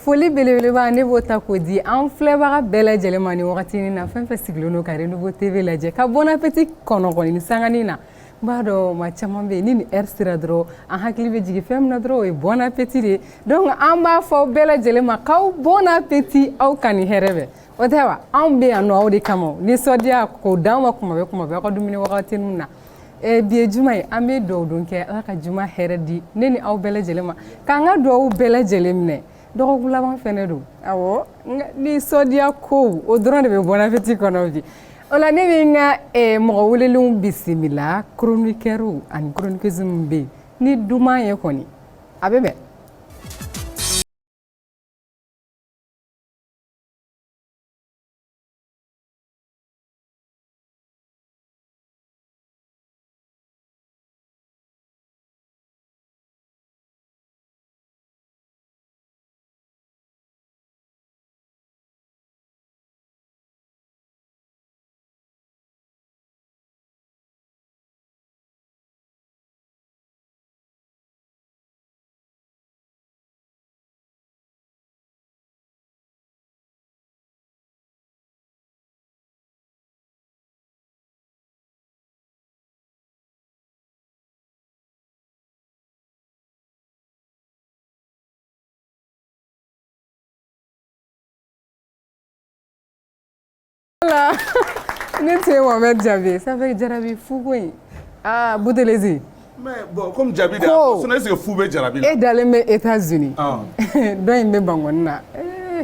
foli belebeleba ne b'o ta k'o di an filɛbaga bɛɛ lajɛlen ma nin wagatinin na fɛn fɛn sigilen don ka Renouveau TV lajɛ ka Bon Appétit kɔnɔ kɔni ni sanganin na n b'a dɔn maa caman bɛ yen ni nin heure sera dɔrɔn an hakili bɛ jigin fɛn min na dɔrɔn o ye Bon Appétit de ye donc an b'a fɔ aw bɛɛ lajɛlen ma k'aw Bon Appétit aw ka nin hɛrɛ bɛ o tɛ wa anw bɛ yan nɔ aw de kama nisɔndiya k'o d'anw ma kuma bɛɛ aw ka dumuni wagatinin na bi ye juma ye an bɛ dugawu don kɛ ala ka juma hɛrɛ di ne ni aw bɛɛ lajɛlen ma k'an ka dugawu bɛɛ lajɛlen minɛ dɔgɔkun laban fɛnɛ don awɔ nisɔndiya ko o dɔrɔn de bɛ Bon Appétit kɔnɔ bi o la ne bɛ n ka mɔgɔ welelenw bisimila chroniqueurs ani chroniqueuses min bɛ yen ni duman ye kɔni a bɛ bɛn. Ne tɛ Mohamed Jabi ça fait Jarabi fu ko in Boutelezi mais bon comme Jabi da sinon est-ce que fu bɛ Jarabi la e dalen bɛ États-Unis dɔ in bɛ Bangoni na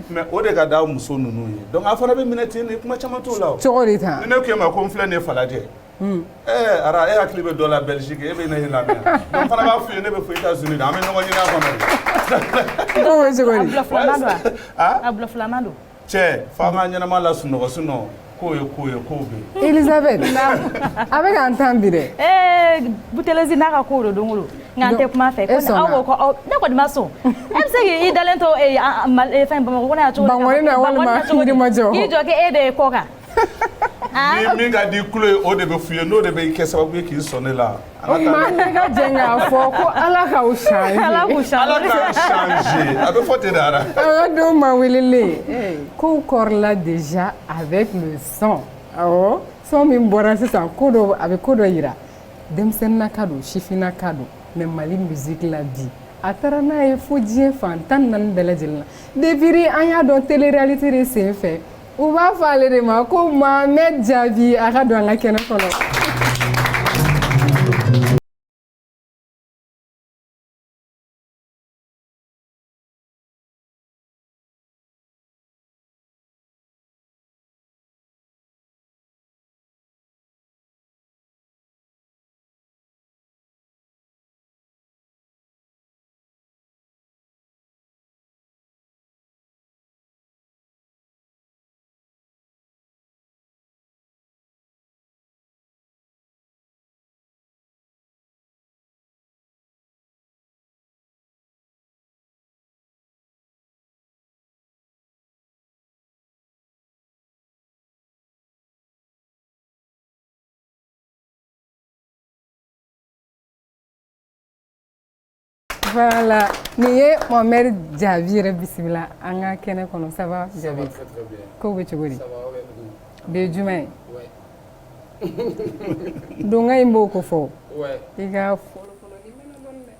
mais o de ka da muso ninnu ye donc a fana bɛ minɛ ten de kuma caman t'o la cogo di tan ni ne ko e ma ko n filɛ nin ye falajɛ ara e hakili bɛ dɔ la Belgique e bɛ ne lamɛn donc fana b'a f'i ye ne bɛ fɔ États-Unis da an bɛ ɲɔgɔn ɲini a kɔnɔ o bɛ cogo di a bula filanan don cɛ f'an ka ɲɛnama la sunɔgɔ sinon ko ye ko bɛ Elisabeth a bɛ k'an tan bi dɛ Boutelezi n'a ka ko do don o don nka n tɛ kuma fɛ ko aw ko ne kɔni ma sɔn e bɛ se k'i dalen to fɛn Bamakɔ kɔnɔ yan cogo Bangoni na walima Yirimajɔ k'i jɔ k'e de ye kɔ kan ni min ka di kulo ye o de bɛ f'i ye n'o de bɛ kɛ sababu ye k'i sɔn ne la maa ne ka jɛn k'a fɔ ko ala k'aw changer ala k'a changer a bɛ fɔ ten de ara an ka don ma welelen kow kɔrɔla déjà avec le son awɔ son min bɔra sisan ko dɔ a bɛ ko dɔ yira denmisɛnninaka don sifinnaka don mais Mali musique la bi a taara n'a ye fo diɲɛ fan 14 bɛɛ lajɛlen na depuis an y'a dɔn télé-réalité de sen fɛ u b'a fɔ ale de ma ko Mohamed Jabi a ka don an ka kɛnɛ kɔnɔ. Voilà, nin ye Mohamed Jabi yɛrɛ bisimila an ka kɛnɛ kɔnɔ ça va Jabi ko bɛ cogo di bi ye juma ye donka in b'o ko fɔ i ka fɔlɔ ni mɛnna dɔɔni dɛ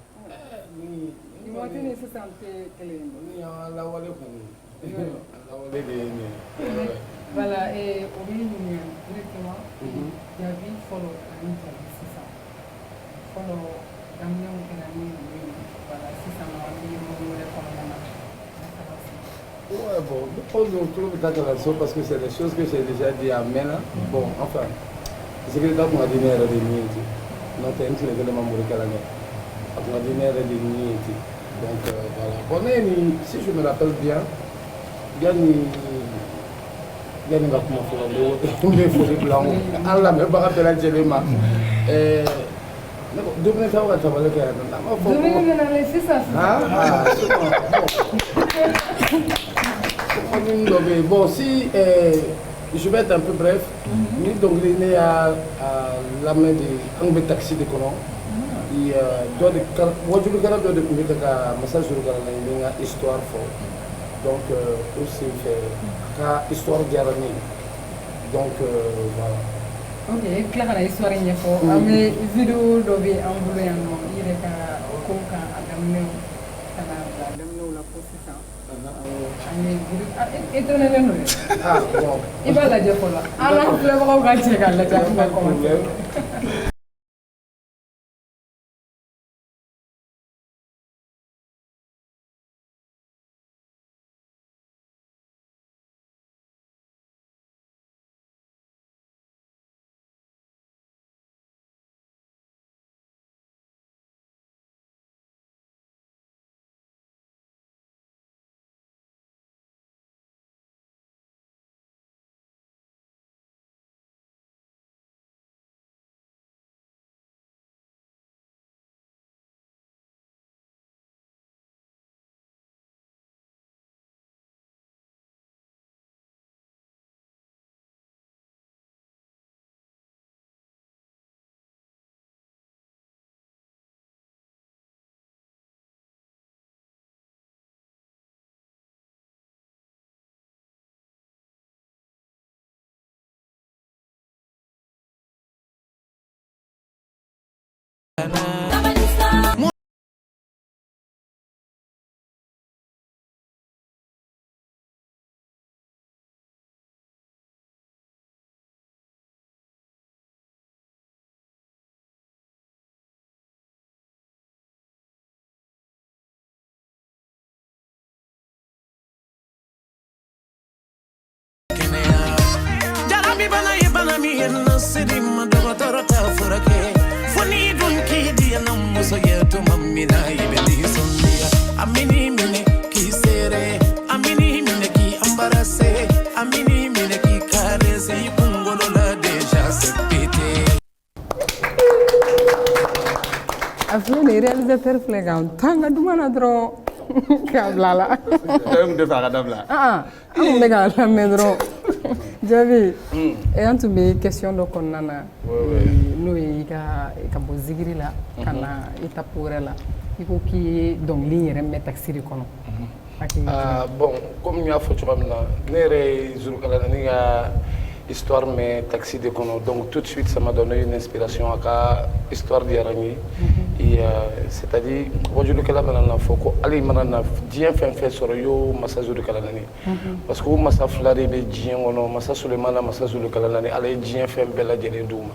ni waati ni sisan tɛ kelen ye ni y'an lawale kɔni lawale de ye nin ye voilà o bɛ ɲininka directement Jabi fɔlɔ ani Jabi sisan fɔlɔ daminɛw kɛra ni ouais, bon, on trouve que parce que c'est des choses que j'ai déjà dit à Mena. Bon, enfin, c'est que d'abord, on a dit que de nuit. Non, c'est un truc que les membres de Calais. On a dit de nuit. Donc, voilà. Bon, si je me rappelle bien, il y a une Allah me va rappeler Jéréma. Dumuni t'aw ka tabale kɛ yan nɔ an b'a fɔ ko dumuni nana sisan dɔ bɛ yen bon si je vais être un peu bref ni dɔnkili ne y'a lamɛn de an bɛ taxi de kɔnɔ dɔ de wajulikɛla dɔ de tun bɛ fɛ ka masa Zulukaranahini n ka histoire fɔ Donc, aussi, fait histoire d'Arani. Donc, voilà. Ok, Clara, l'histoire est fort. Mais vidéo d'Obi en voulait un nom. Il est à Coca, à Damno, à Damno, la position. Et tu n'es pas Ah, bon. Il va la dire pour là. Alors, je vais vous raconter la dire pour commencer. Les réalisateurs flagrants, tant que nous avons Kablala. On est à la maison. J'avais un tout mes questions de Konana. Nous, il y a un zigri là, kana étape pour là. Il faut qu'il y ait donc ligne remet taxi de Kono. Bon, comme il y a fait histoire mais taxi de Kono. Donc tout de suite, ça m'a donné une inspiration à la histoire d'Yarani. C'est-à-dire, aujourd'hui, que la banane faut que Ali Marana Dien fait sur yo Massa Zulu Kalanani. Parce que Massa Flari be Dien ono Massa Sulemana Massa Zulu Kalanani Ali Dien fait bella jere douma.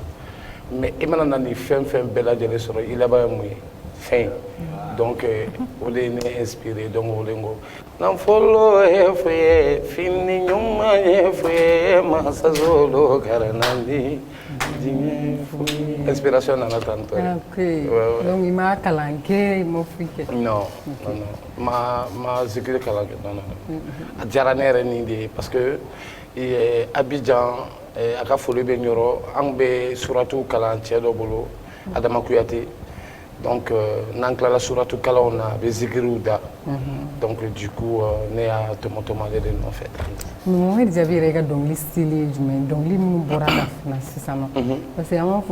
Mais Emanana ni fait bella jere sur il a ba mouy fin. Donc on est inspiré donc on lengo. Nan follow efwe fini nyuma efwe Massa Zulu Kalanani. Inspiration dans la tante. Ok. Donc il m'a calanqué, il m'a friqué. Non, non, non. Ma zikri calanqué, non, non. A Djaranere Nindi, parce que Abidjan, à Kafoulé Benyoro, Angbe Suratu Kalanché Dobolo, Adama Kouyaté. Donc, Nankla la Suratu Kalona, Bezigrouda. Donc, du coup, né à Tomotoma de en fait. Moi, j'avais regardé donc les styles, donc les mots borada, c'est ça non. Parce que moi,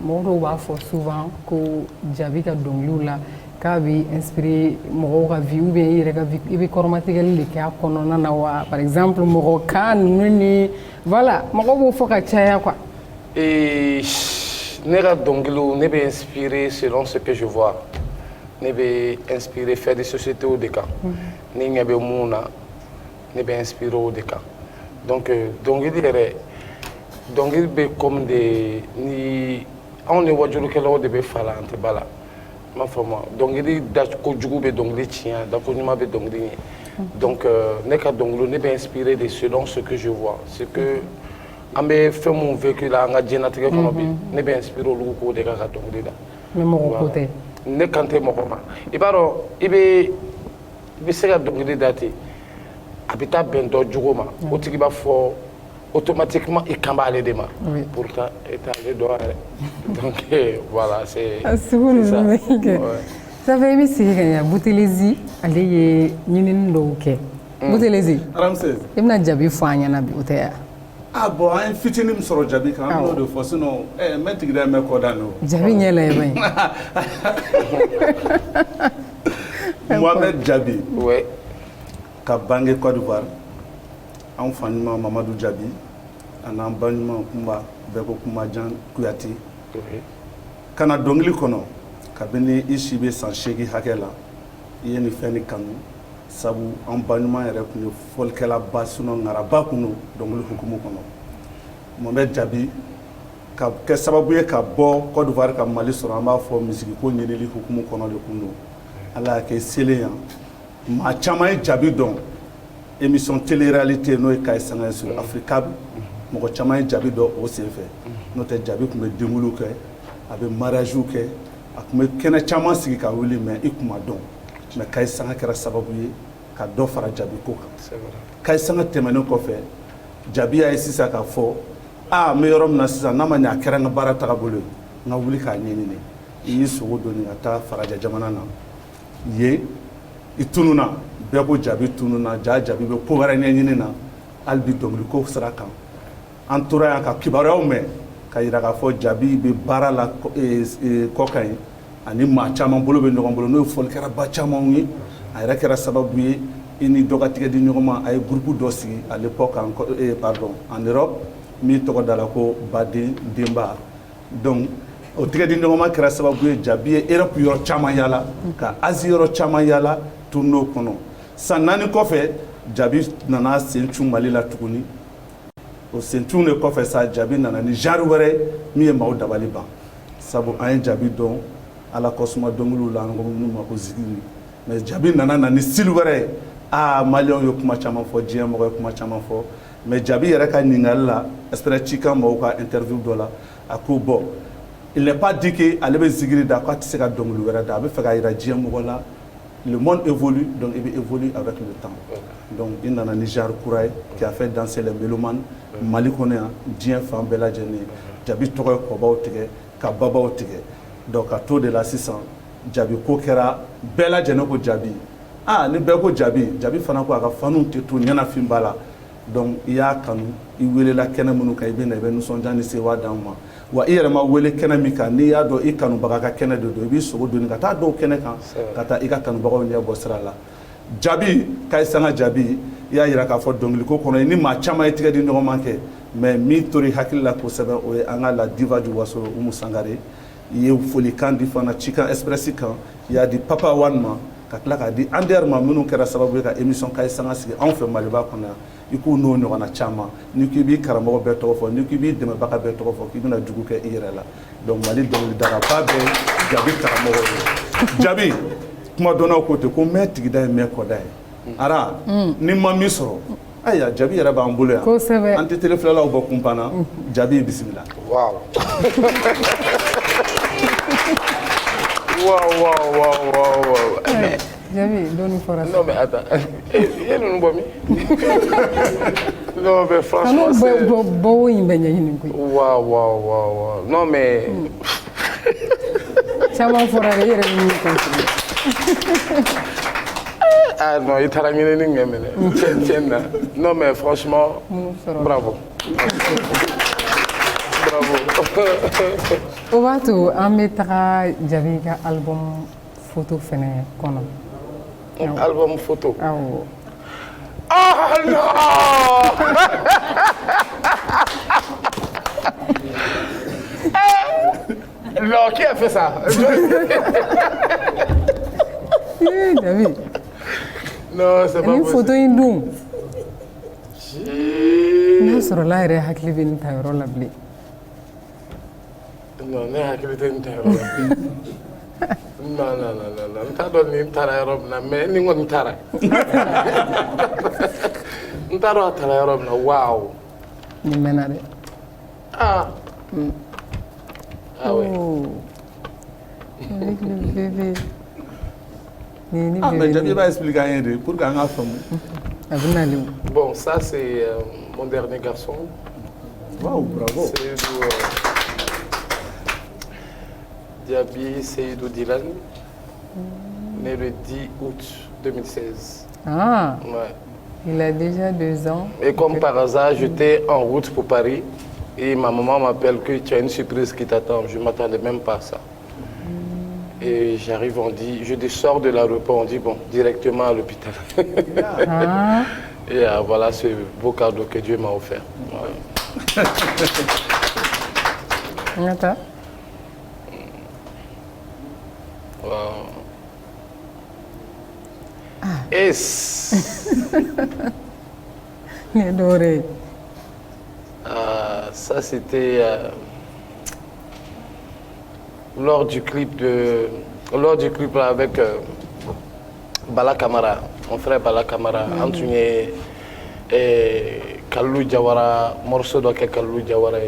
moi, je souvent que j'avais regardé donc là, qui inspiré mon vie ou bien il est chromatique les cas qu'on a par exemple Moroccan, voilà, moi, faut que tu quoi. Et Nera Donglo ne be inspiré selon ce que je vois. Ne be inspiré faire des sociétés au décan. Ne n'y a pas mouna. Ne be inspiré au décan. Donc il dirait donc il be comme des ni on ne voit jamais que l'on devait faire la antebala. Ma femme donc il dit d'accord du coup be donc les tiens d'accord ni ma be donc les donc Neka Donglo ne be inspiré de selon ce que je vois. C'est que ambe fait mon vécu là nga djenatique kono bi ne be inspiré lu ko de ka dongli da mais mon côté ne kanté moko ma ibaro ibe se ka dongli dati habita bendo jugoma o tigi ba fo automatiquement il kamba aller dema pourtant état de droit donc voilà c'est ça fait ici que Boutelezi allez ñinin do ke Boutelezi Ramsès imna jabi fanya na bi otea. Ah bon, un fitini soro jabi kan no de fo sino mentigida me ko dano. Jabi nyela e bay. Mohamed Jabi. Ouais. ka bange Côte d'Ivoire an fa ɲuman Mamadou Diaby an'an ba ɲuman Kumba bɛɛ ko Kumajan Kuyate kana dɔnkili kɔnɔ kabini i si bɛ san 8 hakɛ la i ye nin fɛn ni kanu sabu an ba ɲuman yɛrɛ tun ye fɔlikɛlaba sinon ŋaraba kun don dɔnkili hukumu kɔnɔ Mohamed Diaby ka kɛ sababu ye ka bɔ Côte d'Ivoire ka Mali sɔrɔ an b'a fɔ misigiko ɲinili hukumu kɔnɔ de kun don Ala y'a kɛ selen yan maa caman ye Diaby dɔn émission télé-réalité n'o ye Kaye Sanga sur Africable mɔgɔ caman ye Diaby dɔn o senfɛ n'o tɛ Diaby tun bɛ denkuliw kɛ a bɛ mariagew kɛ a tun bɛ kɛnɛ caman sigi ka wuli mais i tun ma dɔn mais Kaye Sanga kɛra sababu ye ka dɔ fara Diaby ko kan Kaye Sanga tɛmɛnen kɔfɛ Diaby y'a ye sisan k'a fɔ n bɛ yɔrɔ min na sisan n'a ma ɲɛ a kɛra n ka baara tagabolo ye n ka wuli k'a ɲɛɲini i y'i sogo doni ka taa Farajɛ jamana na yen i tununa bɛɛ ko Diaby tununa Diaby bɛ ko wɛrɛ ɲɛɲini na hali bi dɔnkiliko sira kan an tora yan ka kibaruyaw mɛn ka yira k'a fɔ Diaby bɛ baara la kɔ kan ye ani maa caman bolo bɛ ɲɔgɔn bolo n'o ye fɔlikɛlaba camanw ye a yɛrɛ kɛra sababu ye i ni dɔ ka tigɛ di ɲɔgɔn ma a ye groupe dɔ sigi à l'époque en Europe min tɔgɔ dala ko Baden Denba donc o tigɛ di ɲɔgɔn ma kɛra sababu ye Diaby ye Europe yɔrɔ caman yala ka Asie yɔrɔ caman yala tournée kɔnɔ san 4 kɔfɛ Diaby nana sen cun Mali la tuguni o sen cun de kɔfɛ sa Diaby nana ni genre wɛrɛ min ye maaw dabali ban sabu an ye Diaby dɔn Ala kɔsuma dɔnkiliw la an ko minnu ma ko zikiri mais Diaby nana ni style wɛrɛ ye Maliens ye kuma caman fɔ diɲɛ mɔgɔ ye kuma caman fɔ mais Diaby yɛrɛ ka ɲininkali la espère Cikan mɔgɔw ka interview dɔ la a ko bon il n'est pas dit que ale bɛ zikiri da k'a tɛ se ka dɔnkili wɛrɛ da a bɛ fɛ ka yira diɲɛ mɔgɔ la le monde évolue donc il évolue avec le temps donc il nana ni genre kura ye qui a fait danser les mélomanes Mali kɔnɔ yan diɲɛ fan bɛɛ lajɛlen Diaby tɔgɔ ye kɔbaw tigɛ ka babaw tigɛ donc ka to de la sisan Diaby ko kɛra bɛɛ lajɛlen ko Diaby ni bɛɛ ko Diaby fana ko a ka faniw tɛ to ɲɛnafin b'a la donc i y'a kanu i welela kɛnɛ minnu kan i bɛ na i bɛ nisɔndiya ni sewa d'an ma wa i yɛrɛ ma wele kɛnɛ min kan n'i y'a dɔn i kanubaga ka kɛnɛ de don i b'i sogo doni ka taa dɔw kɛnɛ kan ka taa i ka kanubagaw ɲɛ bɔ sira la Diaby Kaye Sanga Diaby i y'a yira k'a fɔ dɔnkiliko kɔnɔ i ni maa caman ye tigɛ di ɲɔgɔn ma kɛ mais min tora i hakili la kosɛbɛ o ye an ka la diva du Wasolo Umu Sangare i ye folikan di fana Cikan Express kan i y'a di Papa One ma ka tila k'a di Ander ma minnu kɛra sababu ye ka émission Kaye Sanga sigi anw fɛ Maliba kɔnɔ yan i k'u n'o ɲɔgɔnna caman n'i k'i b'i karamɔgɔ bɛɛ tɔgɔ fɔ n'i k'i b'i dɛmɛbaga bɛɛ tɔgɔ fɔ k'i bɛna jugu kɛ i yɛrɛ la donc Mali dɔnkilidalaba bɛɛ Diaby karamɔgɔ ye Diaby kuma dɔnnaw ko ten ko mɛn tigida ye mɛn kɔda ye Ara ni ma min sɔrɔ ayiwa Diaby yɛrɛ b'an bolo yan kosɛbɛ an tɛ telefilalaw bɔ kunpanna Diaby bisimila Wow. Diaby doni fora Non mais attends, il nous bomi. Non mais franchement c'est bon in benya yin ko wow. Non mais chama fora re yere ni ko non, il t'a ramené ni ngemele. Tiens. Non mais franchement bravo. O b'a to an bɛ taga Diaby ka album photo fɛnɛ kɔnɔ Album photo. awɔ Non. Non, qui a fait ça? Diaby Non, c'est pas ni possible. photo in dun n'a sɔrɔ la yɛrɛ hakili bɛ nin ta yɔrɔ la bilen Non, ne hakili tɛ nin ta yɔrɔ la. Non. N t'a dɔn ni n taara yɔrɔ min na mais ni n kɔni taara. N t'a dɔn a taara yɔrɔ min na waaw. nin mɛnna dɛ Ah oui. Avec le bébé mais Diaby b'a expliquer an ye de pour que an ka faamu a bɛ nalen Bon, ça c'est mon dernier garçon. Waouh, bravo. Seydou Diaby Seydou Dylan, né le 10 août 2016. ah Ouais. il a déjà 2 ans Et comme par hasard, j'étais en route pour Paris et ma maman m'appelle que tu as une surprise qui t'attend. Je ne m'attendais même pas à ça. Et j'arrive, on dit, je sors de l'aéroport, on dit, bon, directement à l'hôpital. Et voilà ce beau cadeau que Dieu m'a offert. Ouais. Attends. Wow. Et ça c'était lors du clip là, avec Bala Kamara, mon frère Bala Kamara, Antoine et Kalou Diawara, morceau de Kalou Diawara.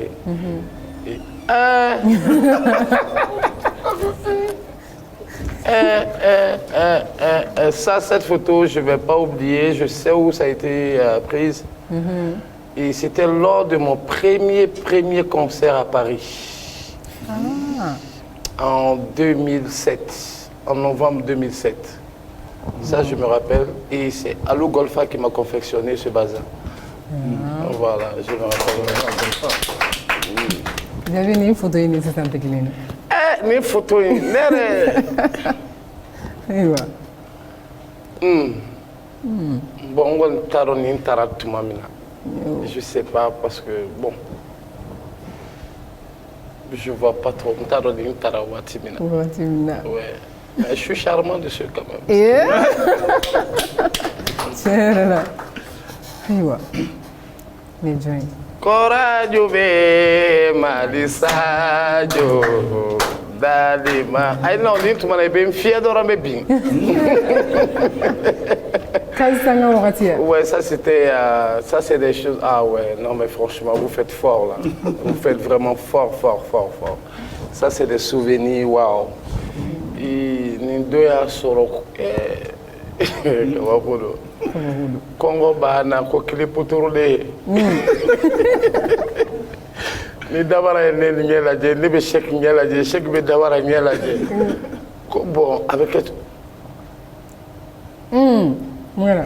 Ça, cette photo, je ne vais pas oublier, je sais où ça a été prise. Et c'était lors de mon premier concert à Paris. En 2007, en novembre 2007. Ça, je me rappelle. Et c'est Alou Golfa qui m'a confectionné ce bazar. Voilà, je me rappelle. Vous avez une photo inédite de Guinée? Une photo inédite. Bon, on tara tumamina. Je sais pas parce que bon, je vois pas trop. On tara watimina. Ouais. Mais je suis charmant dessus quand même. Yeah. C'est là. Aïwa. Les joints. Coradio be malisajo dalima. Ay non, ni tu m'as bien fier de bien. Ouais, ça c'était, ça c'est des choses. Ah ouais, non mais franchement, vous faites fort là. Vous faites vraiment fort. Ça c'est des souvenirs, waouh. Et nous deux à Sorok. Congo bana ko kliputurule. Ni dabara ne ngela je, ni be chek ngela je, chek be dabara ngela je. Bon, avec voilà.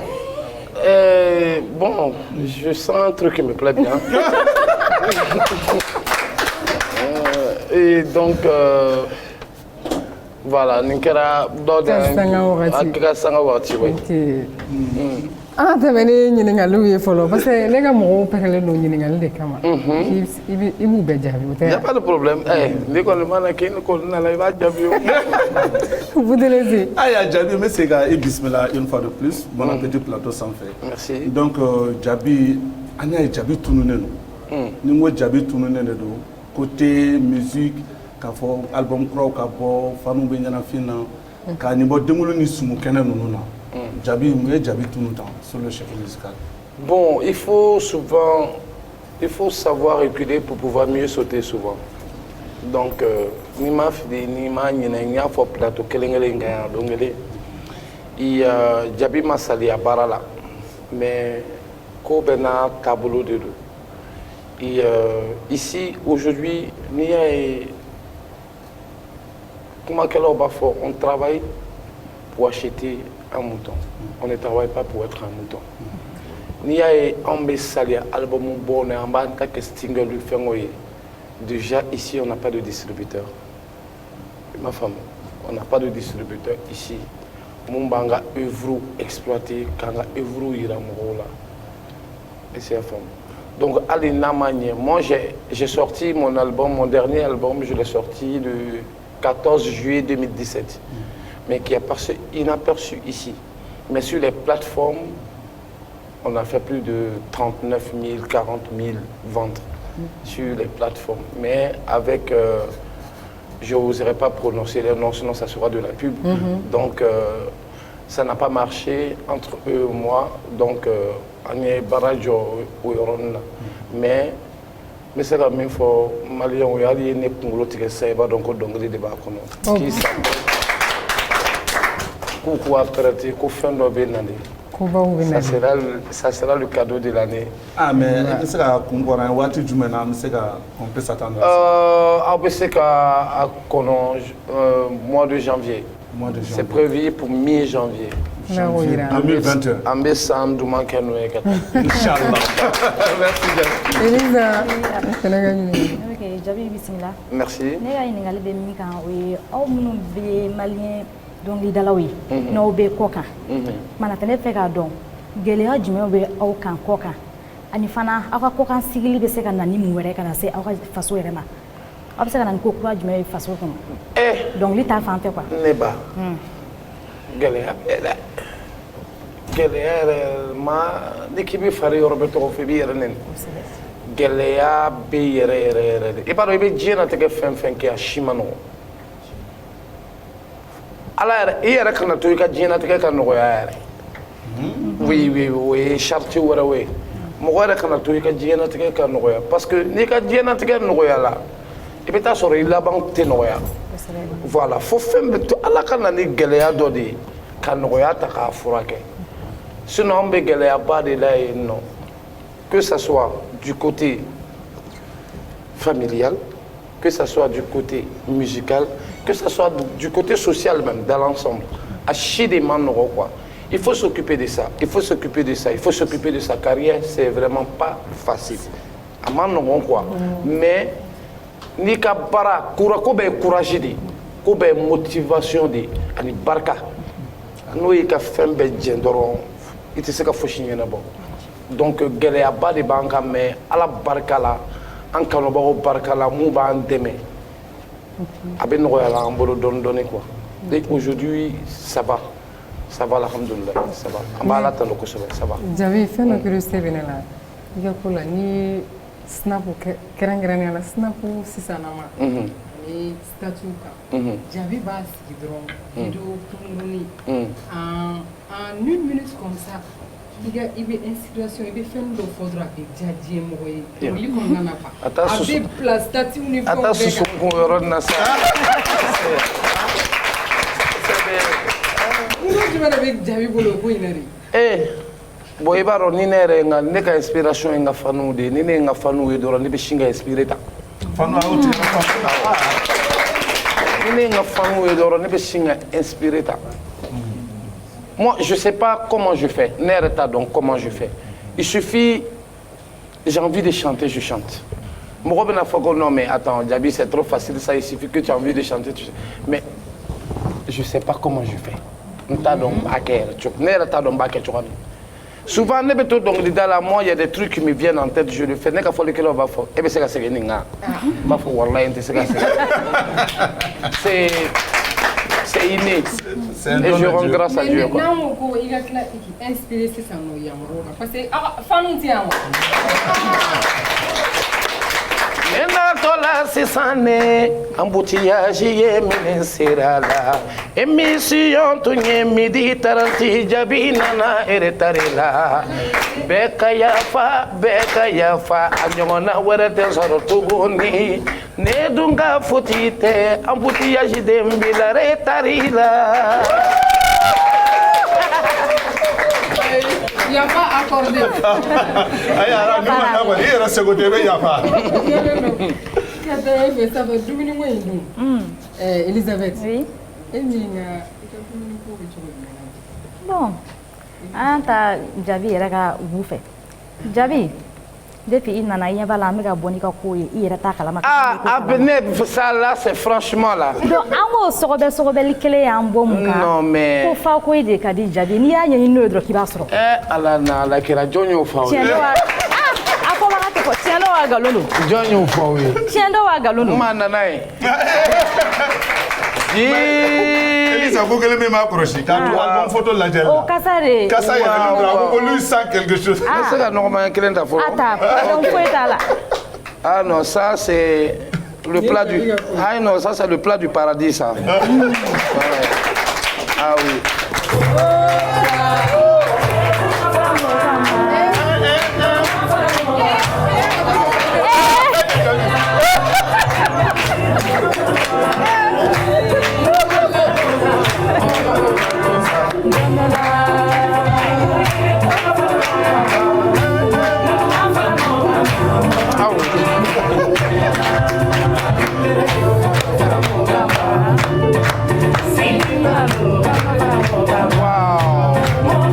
Bon, je sens un truc qui me plaît bien. Et donc, voilà, Ninkera, ah, tu as dit que follow parce que les gars m'ont parlé de l'union de Kama. Il vous bédja. Il n'y a pas de problème. Les gars, le mannequin, vous devez dire. Ah, il y a Djabi, mais c'est gars, et bismillah, une fois de plus. Bon appétit plateau sans fait. Merci. Donc, Djabi, Anya et Djabi Tounoune. Nous, Djabi Tounoune, côté musique, album Crow, Famou Benyana Fina, Kanibot Demoulou Nisumou Kenen Nuna. Djabi, Djabi Tounoune sur le chef musical. Bon, il faut savoir reculer pour pouvoir mieux sauter souvent. Donc, ni ma fille, ni ma n'y a pas plateau, et Djabi m'a sali à Barala. Mais, Kobena tableau de deux. Et ici, aujourd'hui, on travaille pour acheter un mouton. On ne travaille pas pour être un mouton. Déjà, ici, on n'a pas de distributeur. Ma femme, on n'a pas de distributeur ici. Mon banga œuvre exploité, kanga œuvre iramola. Et c'est la femme. Donc, moi, j'ai sorti mon album, mon dernier album, je l'ai sorti le 14 juillet 2017, mais qui est passé inaperçu ici. Mais sur les plateformes, on a fait plus de 39 000, 40 000 ventes sur les plateformes. Mais avec, je n'oserais pas prononcer les noms, sinon ça sera de la pub. Donc, ça n'a pas marché entre eux et moi. Donc, mais c'est la même fois, Malien, il y a des politiques qui sont donc au débat. Qui sont ça sera le cadeau de l'année. Ah, mais c'est un on peut s'attendre à ça. Mois de janvier. C'est prévu pour mi-janvier. 2021. Inch'Allah. Merci. Elisa. Jabi bisimila. Merci. Ne ka ɲininkali bɛ min kan o ye aw minnu bɛ maliyɛn dɔnkilidalaw ye n'aw bɛ kɔ kan. Mana tɛ ne fɛ k'a dɔn gɛlɛya jumɛn bɛ aw kan kɔ kan ani fana aw ka kɔkan sigili bɛ se ka na ni mun wɛrɛ ka na se aw ka faso yɛrɛ ma aw bɛ se ka na ni ko kura jumɛn ye faso kɔnɔ. Dɔnkili ta fan fɛ quoi. Ne ba gɛlɛya bɛɛ dɛ gɛlɛya yɛrɛ ma ni k'i bɛ fari yɔrɔ bɛ tɔgɔ fɔ i b'i yɛrɛ nɛni gɛlɛya bɛ yɛrɛ yɛrɛ yɛrɛ de i b'a dɔn i bɛ diɲɛlatigɛ fɛn fɛn kɛ a si ma nɔgɔn ala yɛrɛ i yɛrɛ kana to i ka diɲɛlatigɛ ka nɔgɔya yɛrɛ oui o ye charte wɛrɛw ye mɔgɔ yɛrɛ kana to i ka diɲɛlatigɛ ka nɔgɔya parce que n'i ka diɲɛlatigɛ nɔgɔyala i bɛ taa sɔrɔ i laban tɛ nɔgɔya voilà fo fɛn bɛ to ala ka na ni gɛlɛya dɔ de ye ka nɔgɔya ta k'a furakɛ sinon an bɛ gɛlɛyaba de la yen nɔ que ça soit du côté familial que ça soit du côté musical que ça soit du côté social même dans l'ensemble à chier des man nɔgɔ quoi il faut s'occuper de ça il faut s'occuper de ça il faut s'occuper de sa carrière c'est vraiment pas facile a man nɔgɔn quoi mais n'i ka baara ko bɛ courage de ko bɛ motivation de ani barika n'o y'i ka fɛn bɛɛ jɛn dɔrɔn i tɛ se ka fosi ɲɛnabɔ donc gɛlɛyaba de b'an kan mais ala barika la an kanubagaw barika la mun b'an dɛmɛ a bɛ nɔgɔya la an bolo dɔɔni dɔɔni quoi et aujourd'hui ça va alhamdulillah ça va an b'a ala tanu kosɛbɛ ça va. Jabi fɛn dɔ curiosité bɛ ne la i ka ko la ni snap kɛrɛnkɛrɛnnenya la snap sisanama ani statut kan Jabi b'a sigi dɔrɔn vidéo kunkurunin en 1 minute comme ça i bɛ inspiration i bɛ fɛn dɔ fɔ dɔrɔn a bɛ diya diɲɛ mɔgɔ ye dɔnkili kɔnɔna na quoi a bɛ bila statut ni fɛnw bɛɛ kan a taa susukun yɔrɔ nin na sa kungo jumɛn de bɛ Jabi bolo o ko in na de. Bon i b'a dɔn ni ne yɛrɛ ne ka inspiration ye n ka faniw de ye ni ne ye n ka faniw ye dɔrɔn ne bɛ sin ka inspiré ta ni ne ye n ka faniw ye dɔrɔn ne bɛ sin ka inspiré ta moi je sais pas comment je fais ne yɛrɛ t'a dɔn comment je fais il suffit j'ai envie de chanter je chante mɔgɔ bɛna fɔ ko non mais attends Jabi c'est trop facile ça il suffit que tu as envie de chanter mais je sais pas comment je fais n t'a dɔn n b'a kɛ yɛrɛ cogo ne yɛrɛ t'a dɔn n b'a kɛ cogo min. Souvent, ne peux moi, il y a des trucs qui me viennent en tête, je le fais. Ne ka foli kelo va fo. Ebe se ka sege ninga. Ba fo wallahi inte se ka sege. C'est inné. Et je rends grâce à Dieu quoi. Non, ko i ka kila inspirer sisan no yamaro parce que fanu ti yan. Ena tola sisane embouteillage ye mine serala émission tunye midi taranti Jabi nana eretarela beka yafa anyona were te soro tuguni ne dunga futite embouteillage de mbila retarila Yafa accordé. Aya, nous on a il reste côté be yafa. Ça va dumuni mo indu. Elisabeth. Oui. Eminga Bon. Anta Jabi yɛrɛ ka gu fɛ. Jabi depuis i nana i ɲɛ b'a la an bɛ ka bɔ n'i ka ko ye i yɛrɛ t'a kalama. Ça là c'est franchement là. Donc an k'o sɔgɔbɛli kelen y'an bɔ mun kan. Non mais. Ko fa ko de ka di Jabi n'i y'a ɲɛɲini n'o ye dɔrɔn k'i b'a sɔrɔ. Ala na ala kɛra jɔn y'o fɔ aw ye. Tiɲɛ don wa? A ko baga tɛ fɔ tiɲɛ don wa nkalon don? Jɔn y'o fɔ aw ye. Tiɲɛ don wa nkalon don? N ma nana ye. Elisa ko kelen min m'a kɔrɔsi k'a to album photo lajɛ la. O kasa de. Kasa yɛrɛ dɔrɔn ko lui sent quelque chose. Ne se ka nɔgɔmaya kelen ta fɔlɔ. A ta donc foyi t'a la. Ah non, ça c'est le plat du. Ah non, ça c'est le plat du paradis ça. Ah oui. Wow.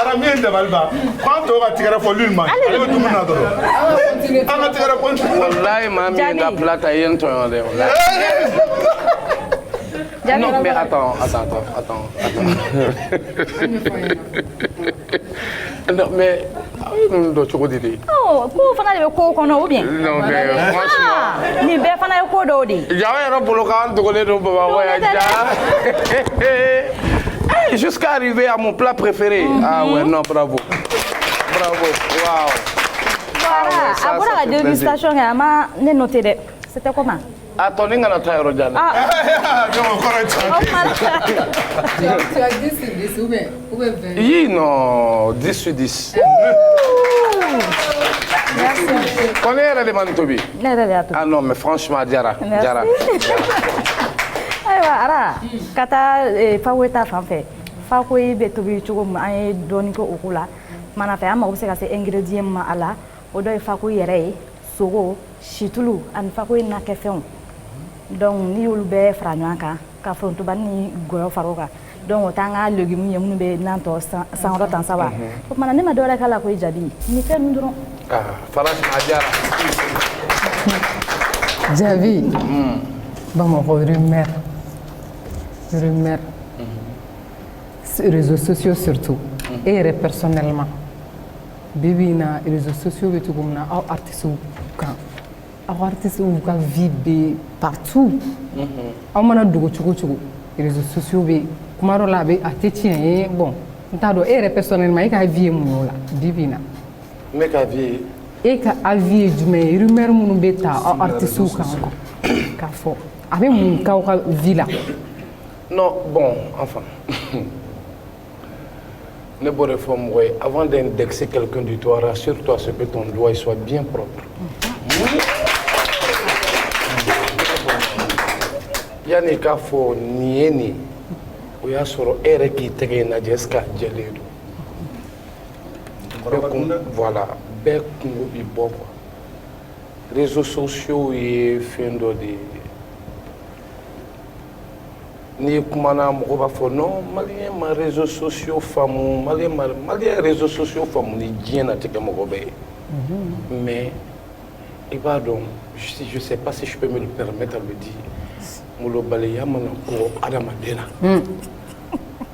ara min ye dabali ban k'an tɔw ka tigɛrɛ fɔ lui ma ale bɛ dumuni na dɔrɔn an ka tigɛrɛ fɔ wallahi maa min ye n ka plat ta i ye n tɔɲɔ dɛ non mais attends non mais ninnu dɔ cogo di de ko fana de bɛ ko kɔnɔ ou bien non mais franchement nin bɛɛ fana ye ko dɔw de ye jaw yɛrɛ bolo k'an dogolen don Bamakɔ yan ja jusqu'à arriver à mon plat préféré ah ouais non bravo waouh a bɔra ka dégustation kɛ a ma ne noté dɛ c'était comment attends ni kana taa yɔrɔ jan dɛ Tu as 10 sur 10 ou bien 20? yi non 10 sur 10 ko ne yɛrɛ de ma nin tobi ne yɛrɛ de y'a tobi ah non mais franchement jara ayiwa ara ka taa Fakoyi ta fan fɛ Fakoyi bɛ tobi cogo min an ye dɔɔni kɛ o ko la mana fɛ an mago bɛ se ka se ingrédient ma a la o dɔ ye Fakoyi yɛrɛ ye sogo situlu ani Fakoyi nakɛfɛnw donc n'i y'olu bɛɛ fara ɲɔgɔn kan ka forontobanni ni gɔyɔ fara o kan donc o t'an ka légumes ye minnu bɛ nan tɔ sankɔrɔ tan sa wa o tuma ne ma dɔwɛrɛ k'a la ko jaabi ni fɛn ninnu dɔrɔn franchement jara Jaabi Bamakɔ rumeur réseaux sociaux surtout et yɛrɛ personnellement bi bi in na réseaux sociaux bɛ cogo min na aw artistes kan aw artistes ka vie bɛ partout aw mana dogo cogo cogo réseaux sociaux bɛ kuma dɔ la a tɛ tiɲɛ ye bon n t'a dɔn e yɛrɛ personnellement e ka vie ye mun ye o la bi bi in na ne ka vie e ka avis ye jumɛn ye rumeur minnu bɛ ta aw artistes kan k'a fɔ a bɛ mun k'aw ka vie la non bon enfin ne bɔra fɔ mɔgɔ ye avant d'indexer quelqu'un du doigt rassure-toi ce que ton doigt soit bien propre yanni k'a fɔ nin ye nin o y'a sɔrɔ e yɛrɛ k'i tɛgɛ in lajɛ est-ce que a jɛlen don voilà bɛɛ kungo bi bɔ quoi réseaux sociaux ye fɛn dɔ de ye n'i kumana mɔgɔ b'a fɔ non maliyɛn ma réseaux sociaux faamu maliyɛn réseaux sociaux faamu ni diɲɛ natigɛ mɔgɔ bɛɛ ye mais i b'a dɔn je sais pas si je peux me le permettre à le dire molobaliya mana kɔgɔ adamaden na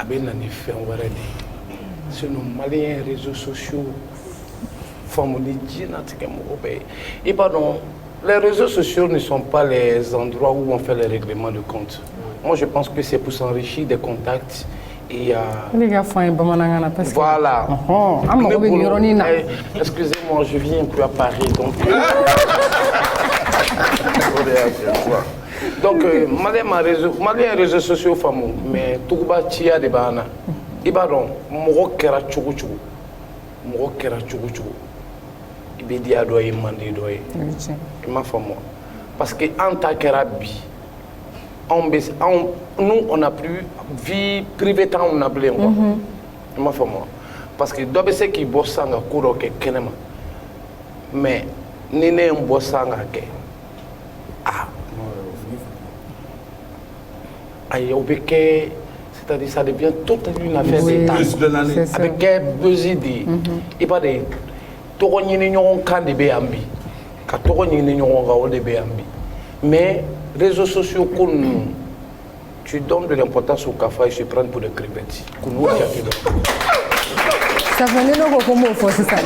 a bɛ na ni fɛn wɛrɛ de ye sinon maliyɛn réseaux sociaux faamu ni diɲɛ natigɛ mɔgɔ bɛɛ ye i b'a dɔn les réseaux sociaux ne sont pas les endroits où on fait les règlements de compte. Moi, je pense que c'est pour s'enrichir des contacts et voilà. Excusez-moi, je viens un peu à Paris, donc malien réseaux sociaux fameux, mais tout le monde tia de bana. Ibadon, moro kera chugu chugu, moro kera chugu chugu. Ibidi adoye mandi doye. Ma femme, parce que anta kera bi. Nous, on n'a plus vie privée tant on a blé. Parce que d'abord, c'est qui bosse en cours que kenema. Mais, ni ne bosse en que. Ah. Aïe, c'est-à-dire, ça devient toute une affaire d'État. Avec quel besoin d'idées. Et pas de. Toronyi ni nyon kan de béambi. Ka toronyi ni nyon gao de béambi. Mais, réseaux sociaux, tu donnes de l'importance au café et se prennent pour des crevettes. Ça fait longtemps qu'on m'a fait ça.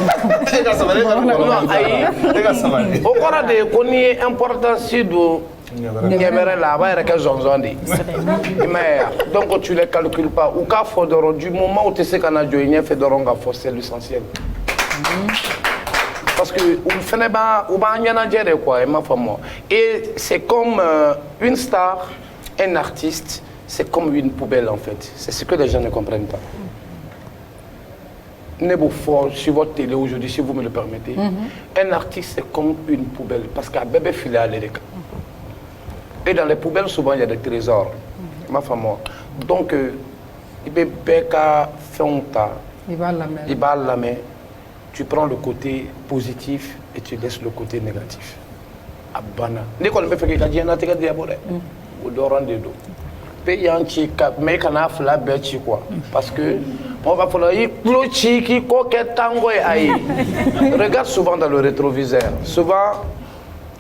Au cours de connaît importance de Niamere là-bas, il y a zonzondi. Donc tu ne les calcules pas. Au cas du moment où tu sais qu'on a joué, c'est l'essentiel. Parce que et c'est comme une star, un artiste, c'est comme une poubelle en fait. C'est ce que les gens ne comprennent pas. Nebofort sur votre télé aujourd'hui, si vous me le permettez, un artiste c'est comme une poubelle parce qu'un bébé filé à l'élève. Et dans les poubelles souvent il y a des trésors. Ma femme. Donc il peut il va la main. Tu prends le côté positif et tu laisses le côté négatif. Abana. L'école me fait que tu as un atelier diabolé. Ou d'oran de dos. Paye un chic, mais qu'on a fait la bête quoi. Parce que On va falloir regarde souvent dans le rétroviseur. Souvent,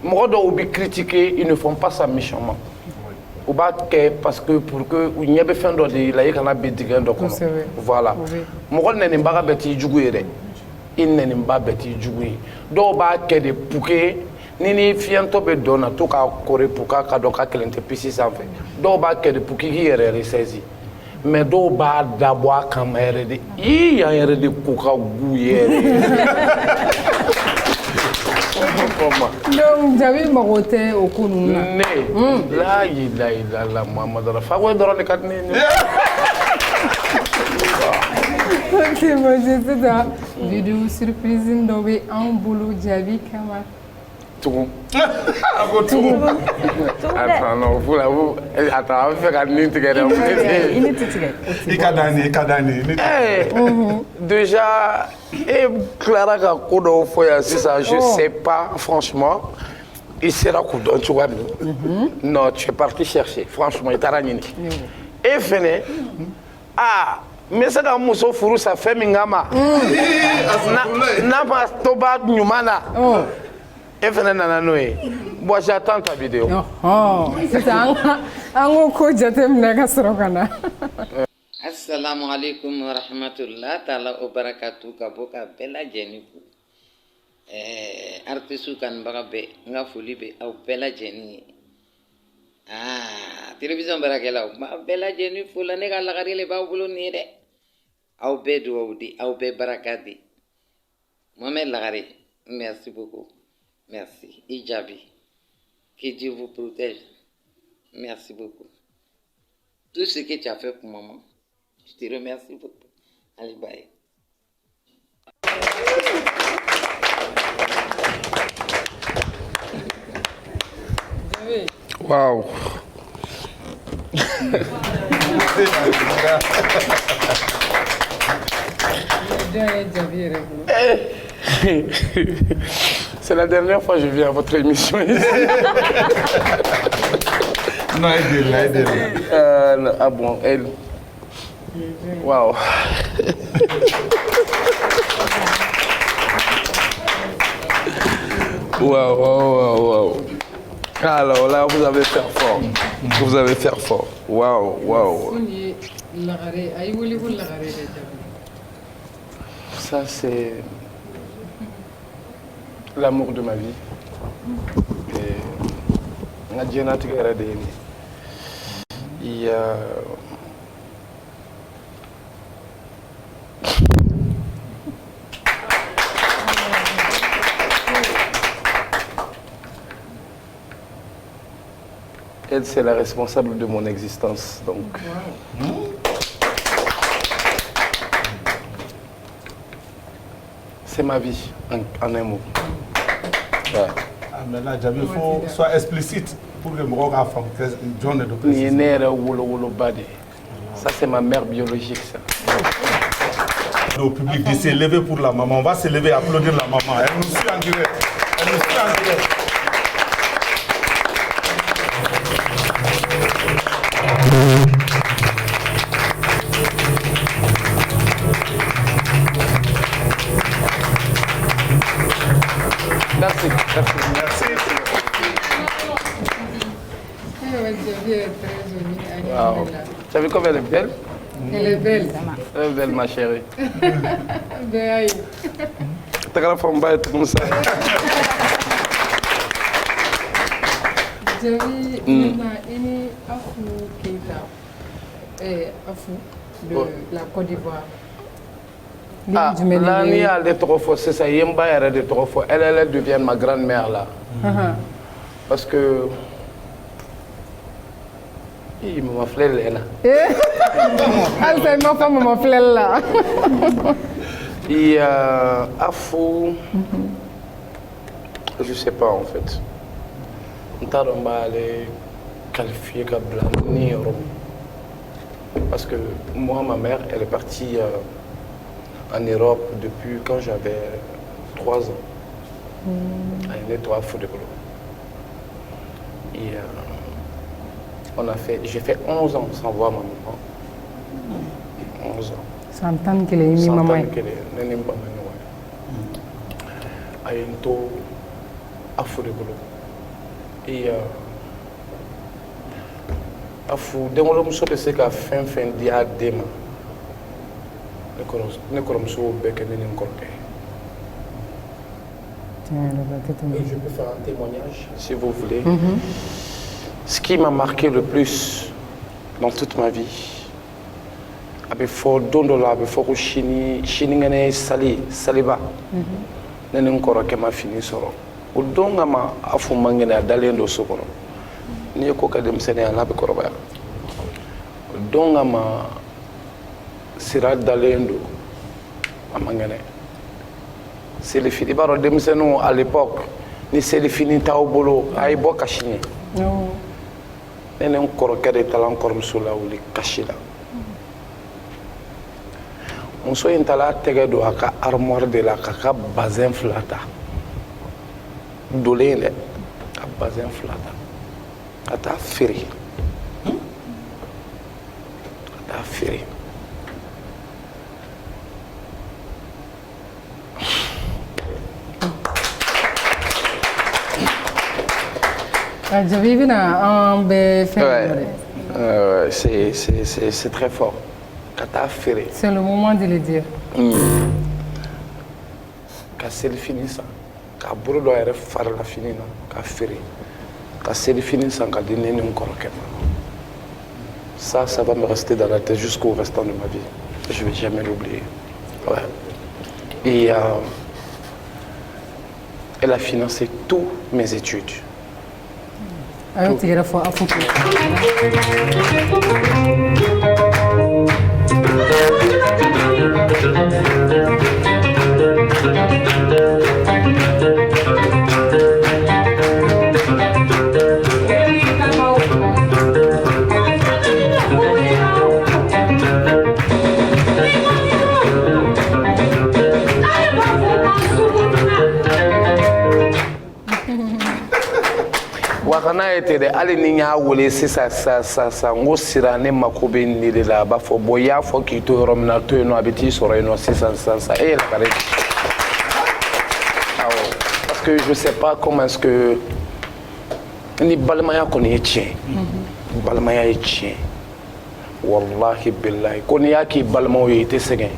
moi dois critiquer, ils ne font pas ça méchamment. Ou pas parce que pour que il n'y a pas fait de la yékana bédigan donc voilà. Moi n'est pas bêti jouer. Il n'est pas bêti jouer. Donc bah que de pouké ni fianto be dona to ka kore puka ka doka kelente pisi ça fait. Donc bah que de pouké qui est saisi. Mais do ba d'abord comme RD il y a RD kuka gouyer donc j'avais maroté au kunu la la Muhammad Rafa ouais drone kat ni ok moi je sais ça vidéo surprise ndobe en boulot j'avais kama tout attends non vous là vous attends fait ka ni tigere déjà et Clara ka kodo foya si ça je sais pas franchement il sera kodo tu vois non tu es parti chercher franchement il t'a ragné et fene ah mais ça dans muso furu ça fait mingama na pas toba nyumana et fene nana noé moi j'attends ta vidéo c'est ça ango ko jatem na ka sorokana. Assalamu alaikum wa rahmatullah ta'ala wa barakatuh ka boka bela jeni ku artistu kan bagabe nga foli be aw bela jeni télévision barakela ma bela jeni fula ne ga lagari le ba bulo ni de aw be do awdi aw be barakadi Mohamed Lagari merci beaucoup merci Ijabi que Dieu vous protège merci beaucoup tout ce que tu as fait pour maman. Je te remercie beaucoup. Allez, bye. Waouh. C'est la dernière fois que je viens à votre émission ici. Non, aidez-la. Ah bon, elle. Waouh. Waouh. Alors là, vous avez fait fort. Vous avez fait fort. Waouh. Ça, c'est l'amour de ma vie. Il y a... Elle, c'est la responsable de mon existence, donc... C'est ma vie, en un mot. Ouais. Mais là, il faut soit explicite pour que je fasse une de précision. Ça, c'est ma mère biologique, ça. Le public dit s'est levé pour la maman. On va se lever et applaudir la maman. Elle nous suit en direct. Merci. Wow. Tu as vu comme elle est belle? Elle est belle. Elle est belle, ma chérie. T'as qu'à la femme être comme ça. Javi, il Afou Keita, Afou de la Côte d'Ivoire. Ah, là, il y a des trop forts, c'est ça, il y a des trop forts. Elle devient ma grand-mère là. Parce que... Il m'a flé là. Ah, c'est ma femme, m'a flé là. Il y a Afou... Je sais pas en fait. On va aller qualifier comme blanc, parce que moi, ma mère, elle est partie en Europe depuis quand j'avais 3 ans. Elle est 3 fois de boulot. Et j'ai fait 11 ans sans voir ma maman. 11 ans. Santan kelen ni mama ye. Santan kelen ne ni n ba ma ɲɔgɔn ye. A ye n to a fu de bolo. A fu denwolomuso bɛ se ka fɛn fɛn di a den ma. Ne kɔrɔmuso y'o bɛɛ kɛ ne ni n kɔrɔkɛ ye. Je peux faire un témoignage si vous voulez. Ce qui m'a marqué le plus dans toute ma vie, a bɛ fɔ don dɔ la a bɛ fɔ ko sinikɛnɛ saliba ne ni n kɔrɔkɛ ma fini sɔrɔ o don kama a fu man kɛnɛ a dalen don so kɔnɔ n'i ye ko kɛ denmisɛnninya n'a bɛ kɔrɔbaya o don kama sira dalen don a man kɛnɛ selifini i b'a dɔn denmisɛnninw à l'époque ni selifini t'aw bolo a ye bɔ kasi ɲɛ ne ni n kɔrɔkɛ de taara n kɔrɔmuso lawuli kasi la muso in taara tɛgɛ don a ka armoire de la k'a ka bazin 2 ta dolen dɛ ka bazin 2 ta ka taa feere c'est très fort. C'est le moment de le dire. Ka selifini san ka bolo dɔ yɛrɛ fara la fini na ka feere ka selifini san ka di ne ni n kɔrɔkɛ ma. Ça va me rester dans la tête jusqu'au restant de ma vie. Je vais jamais l'oublier. Ouais. Et elle a financé tous mes études. Wakana était de ali ni y'a wele sisan n ko sira ne mako bɛ nin de la a b'a fɔ bon i y'a fɔ k'i to yɔrɔ min na to yen nɔ a bɛ t'i sɔrɔ yen nɔ sisan e yɛlɛ ka de parce que je sais pas comment est-ce que ni balimaya kɔni ye tiɲɛ balimaya ye tiɲɛ wallahi billahi ko n'i y'a k'i balimaw ye i tɛ sɛgɛn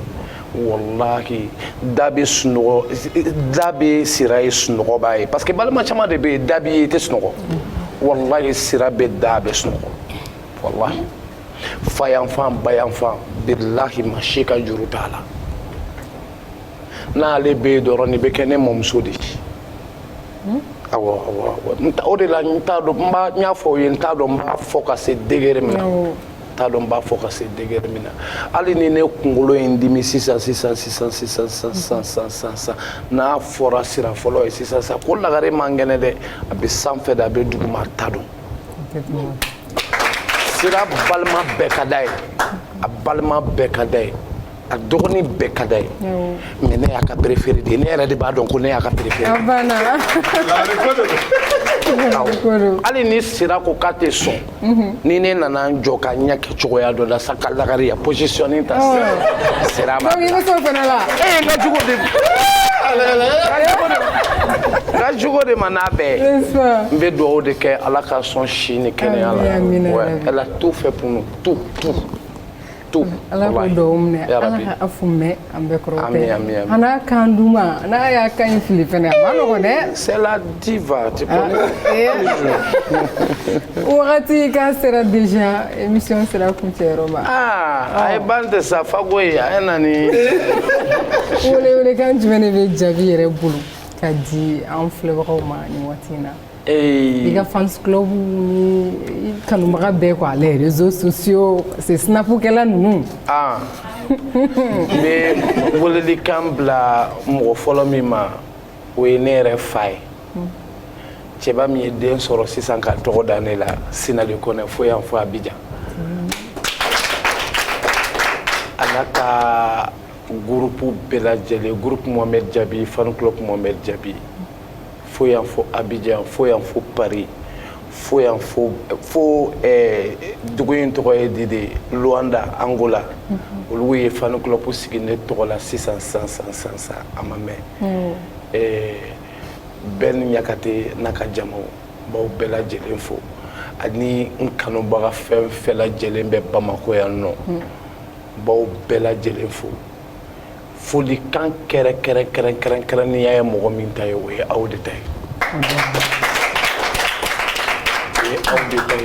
wallahi da bɛ sira ye sunɔgɔ b'a ye parce que balima caman de bɛ yen da b'i ye i tɛ sunɔgɔ wallahi sira bɛ da bɛ sunɔgɔ wallahi fa yanfan ba yanfan billahi maa si ka juru t'a la n'ale bɛ yen dɔrɔn nin bɛ kɛ ne mɔmuso de ye awɔ o de la n t'a dɔn n y'a fɔ aw ye n t'a dɔn n b'a fɔ ka se degré min na t'a dɔn n b'a fɔ ka se degré min na hali ni ne kunkolo ye n dimi sisan n'a fɔra sira fɔlɔ ye sisan ko lagare man kɛnɛ dɛ a bɛ sanfɛ de a bɛ duguma a t'a dɔn sira balima bɛɛ ka d'a ye a balima bɛɛ ka d'a ye a dɔgɔnin bɛɛ ka d'a ye mais ne y'a ka préféré de ye ne yɛrɛ de b'a dɔn ko ne y'a ka préféré hali ni sira ko k'a tɛ sɔn ni ne nana n jɔ ka ɲɛ kɛ cogoya dɔ la sa ka lagari ya positionner ta sira ma donc i bɛ s'o fana la n ka jugu de ma n'a bɛɛ n bɛ dugawu de kɛ ala ka sɔn si ni kɛnɛya la elle a tout fait pour nous tout ala ko dɔw minɛ ala ka afu mɛn an bɛɛ kɔrɔ tɛ ana kan duma n'a y'a kan in fili fɛnɛ a ma nɔgɔn dɛ c'est la diva tu connais wagati k'a sera déjà émission sera kuncɛyɔrɔ ma a ye ban tɛ sa fago ye a ye na ni welekan jumɛn de bɛ jaabi yɛrɛ bolo ka di an filɛbagaw ma nin waati in na i ka fans club ni kanubaga bɛɛ quoi les réseaux sociaux c'est snapukɛla ninnu n bɛ welelikan bila mɔgɔ fɔlɔ min ma o ye ne yɛrɛ fa ye cɛba min ye den sɔrɔ sisan ka tɔgɔ da ne la Sinali Kɔnɛ fo yan fo Abidjan a n'a ka groupe bɛɛ lajɛlen groupe Mohamed Jabi fan club Mohamed Jabi fo yan fo Abidjan fo yan fo Paris fo dugu in tɔgɔ ye de Luanda Angola olu ye fan club sigi ne tɔgɔ la sisan a ma mɛn Ben Nyakate n'a ka jamaw b'aw bɛɛ lajɛlen fo ani n kanubaga fɛn fɛn lajɛlen bɛ Bamako yan nɔ b'aw bɛɛ lajɛlen fo folikan kɛrɛnkɛrɛnnenya ye mɔgɔ min ta ye o ye aw de ta ye.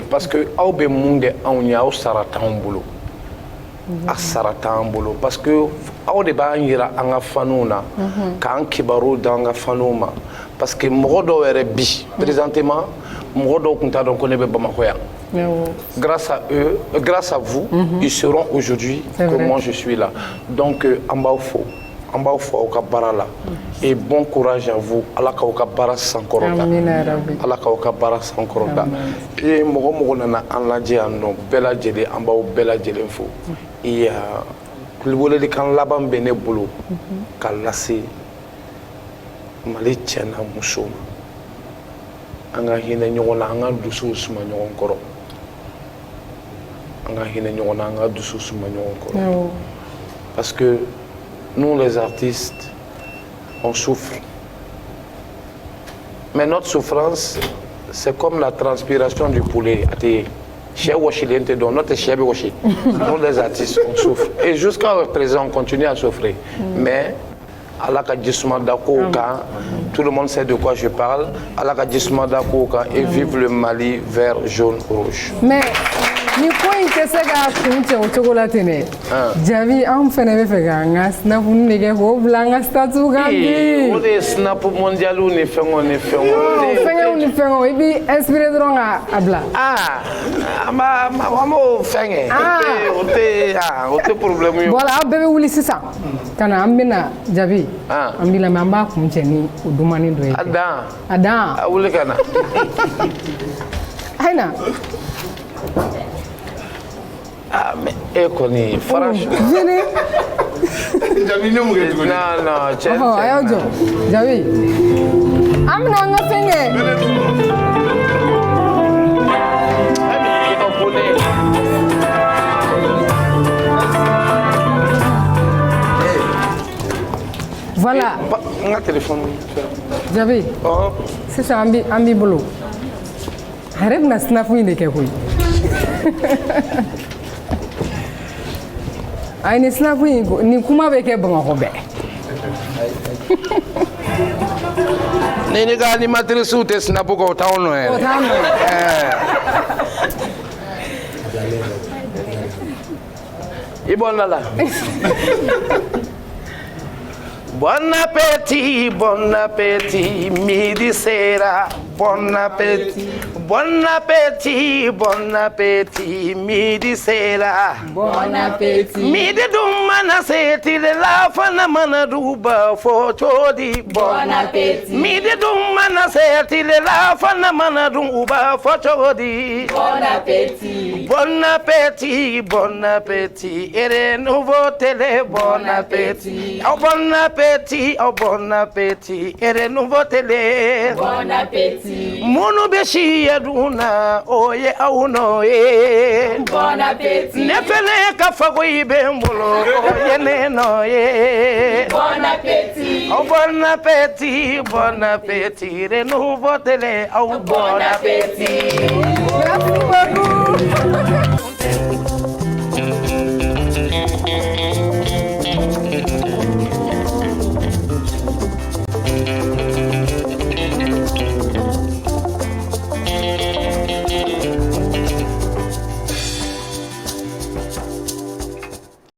Parce que aw bɛ mun kɛ anw ye aw sara t'anw bolo a sara t'an bolo parce que aw de b'an yira an ka faniw na k'an kibaru d'an ka faniw ma parce que mɔgɔ dɔw yɛrɛ bi présentement mɔgɔ dɔw tun t'a dɔn ko ne bɛ Bamako yan grâce à eux grâce à vous ils seront aujourd'hui que moi je suis là donc an b'aw fo aw ka baara la et bon courage à vous ala k'aw ka baara sankɔrɔta ala k'aw ka baara sankɔrɔta et mɔgɔ nana an lajɛ yan nɔ bɛɛ lajɛlen an b'aw bɛɛ lajɛlen fo et welelikan laban bɛ ne bolo ka lase Mali cɛ n'a muso ma an ka hinɛ ɲɔgɔn na an ka dusuw suma ɲɔgɔn kɔrɔ an ka hinɛ ɲɔgɔn na an ka dusuw suma ɲɔgɔn kɔrɔ parce que nous les artistes on souffre mais notre souffrance c'est comme la transpiration du poulet nous les artistes on souffre et jusqu'à présent on continue à souffrir mais Allah ka jisma d'Akoka, tout le monde sait de quoi je parle. Allah ka jisma d'Akoka et vive le Mali vert, jaune, rouge. Mais ni ko in tɛ se ka kun cɛ o cogo la ten dɛ Jabi anw fɛnɛ bɛ fɛ k'an ka snap nege k'o bila an ka statut kan bi o de ye snap mondial ni fɛngɛw ni fɛngɛw i b'i inspiré dɔrɔn k'a bila an b'o fɛngɛ o tɛ problème ye voilà aw bɛɛ bɛ wuli sisan ka na an bɛna Jabi an b'i lamɛn an b'a kun cɛ ni o dumuni dɔ ye a dan a wuli ka na Aïna mais koni franchement venez Jabi ne muge tuguni non cɛ ayo jɔ Jabi an bɛna an ka fɛn kɛ voilà n ka téléphone Jabi sisan an b'i bolo a yɛrɛ bɛna snap in de kɛ koyi ay ni snap in ni kuma bɛ kɛ Bamakɔ bɛɛ ni ka animatrice tɛ snap kɛ o t'anw nɔ yɛrɛ i bɔ n da la Bon appétit, bon appétit, midi sera. Bon appétit, bon appétit, bon appétit, midi sera. Bon appétit. Midi dumana seti de la fana mana duba fotodi. Bon appétit. Midi dumana seti de la fana mana duba fotodi. Bon appétit. Bon appétit, bon appétit, et de nouveau télé, bon appétit. Oh bon appétit, et de nouveau télé. Bon appétit. Mono beshi aduna, oye auno ye. Bon appétit. Ne fele ka fago ibembolo, oye neno ye. Bon appétit. Oh bon appétit, et de nouveau télé, oh bon appétit. Merci beaucoup.